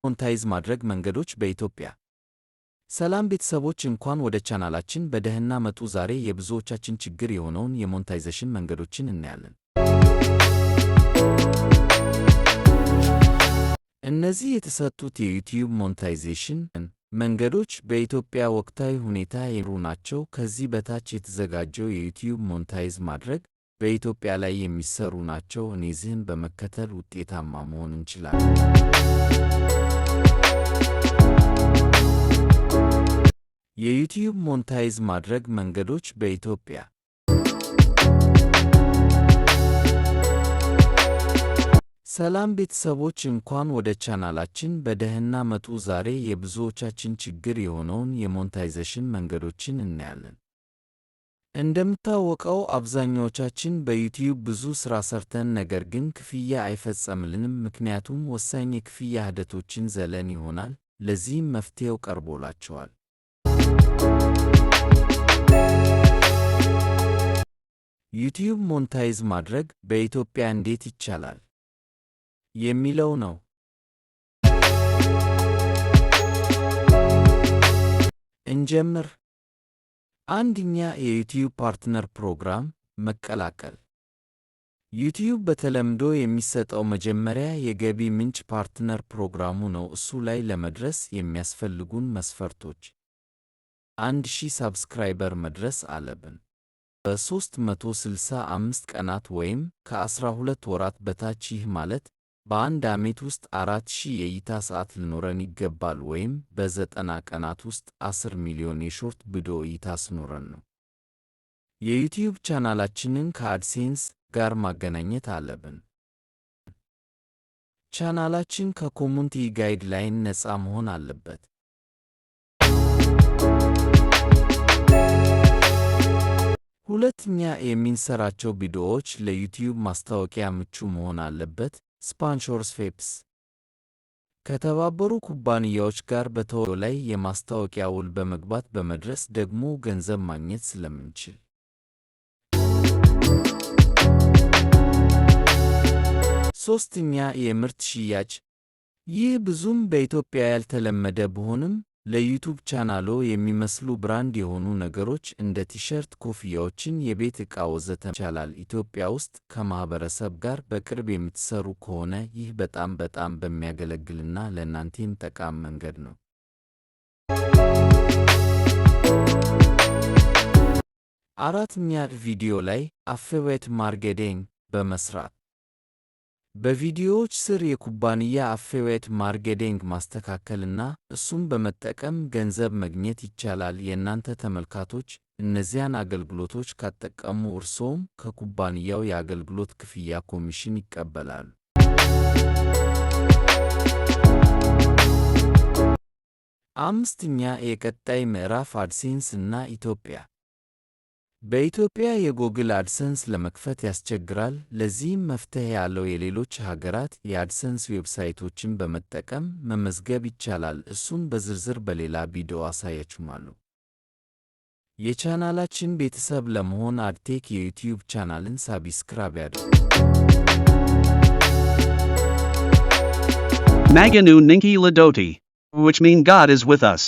ሞኔታይዝ ማድረግ መንገዶች በኢትዮጵያ። ሰላም ቤተሰቦች፣ እንኳን ወደ ቻናላችን በደህና መጡ። ዛሬ የብዙዎቻችን ችግር የሆነውን የሞኔታይዜሽን መንገዶችን እናያለን። እነዚህ የተሰጡት የዩቲዩብ ሞኔታይዜሽን መንገዶች በኢትዮጵያ ወቅታዊ ሁኔታ የሚሩ ናቸው። ከዚህ በታች የተዘጋጀው የዩቲዩብ ሞኔታይዝ ማድረግ በኢትዮጵያ ላይ የሚሰሩ ናቸው። እነዚህን በመከተል ውጤታማ መሆን እንችላለን። የዩቲዩብ ሞኔታይዝ ማድረግ መንገዶች በኢትዮጵያ። ሰላም ቤተሰቦች፣ እንኳን ወደ ቻናላችን በደህና መጡ። ዛሬ የብዙዎቻችን ችግር የሆነውን የሞኔታይዜሽን መንገዶችን እናያለን። እንደምታወቀው አብዛኛዎቻችን በዩቲዩብ ብዙ ሥራ ሰርተን ነገር ግን ክፍያ አይፈጸምልንም። ምክንያቱም ወሳኝ የክፍያ ሂደቶችን ዘለን ይሆናል። ለዚህም መፍትሄው ቀርቦላቸዋል። ዩቲዩብ ሞኔታይዝ ማድረግ በኢትዮጵያ እንዴት ይቻላል የሚለው ነው። እንጀምር። አንደኛ፣ የዩቲዩብ ፓርትነር ፕሮግራም መቀላቀል። ዩቲዩብ በተለምዶ የሚሰጠው መጀመሪያ የገቢ ምንጭ ፓርትነር ፕሮግራሙ ነው። እሱ ላይ ለመድረስ የሚያስፈልጉን መስፈርቶች 1000 ሳብስክራይበር መድረስ አለብን። በ365 ቀናት ወይም ከ12 ወራት በታች። ይህ ማለት በአንድ ዓመት ውስጥ 4000 የእይታ ሰዓት ሊኖረን ይገባል፣ ወይም በ90 ቀናት ውስጥ 10 ሚሊዮን የሾርት ቪዲዮ እይታ ሲኖረን ነው። የዩቲዩብ ቻናላችንን ከአድሴንስ ጋር ማገናኘት አለብን። ቻናላችን ከኮሚኒቲ ጋይድላይን ነፃ መሆን አለበት። ሁለተኛ፣ የምንሰራቸው ቪዲዮዎች ለዩቲዩብ ማስታወቂያ ምቹ መሆን አለበት። ስፖንሰርሺፕስ ከተባበሩ ኩባንያዎች ጋር በተወያዩ ላይ የማስታወቂያ ውል በመግባት በመድረስ ደግሞ ገንዘብ ማግኘት ስለምንችል። ሶስተኛ፣ የምርት ሽያጭ። ይህ ብዙም በኢትዮጵያ ያልተለመደ ቢሆንም ለዩቲዩብ ቻናሎ የሚመስሉ ብራንድ የሆኑ ነገሮች እንደ ቲሸርት፣ ኮፍያዎችን፣ የቤት ዕቃ ወዘተ ይቻላል። ኢትዮጵያ ውስጥ ከማህበረሰብ ጋር በቅርብ የምትሰሩ ከሆነ ይህ በጣም በሚያገለግልና ለእናንተም ጠቃሚ መንገድ ነው። አራተኛ፣ ቪዲዮ ላይ አፊሊየት ማርኬቲንግ በመስራት በቪዲዮዎች ስር የኩባንያ አፊሊየት ማርኬቲንግ ማስተካከልና እሱን በመጠቀም ገንዘብ ማግኘት ይቻላል። የእናንተ ተመልካቾች እነዚያን አገልግሎቶች ከተጠቀሙ እርስዎም ከኩባንያው የአገልግሎት ክፍያ ኮሚሽን ይቀበላሉ። አምስተኛ፣ የቀጣይ ምዕራፍ አድሴንስ እና ኢትዮጵያ። በኢትዮጵያ የጎግል አድሰንስ ለመክፈት ያስቸግራል። ለዚህም መፍትሄ ያለው የሌሎች ሀገራት የአድሰንስ ዌብሳይቶችን በመጠቀም መመዝገብ ይቻላል። እሱን በዝርዝር በሌላ ቪዲዮ አሳያችኋለሁ። የቻናላችን ቤተሰብ ለመሆን አድቴክ የዩቲዩብ ቻናልን ሳብስክራይብ ያድርጉ። Maganu Ninki Ladoti, which mean God is with us.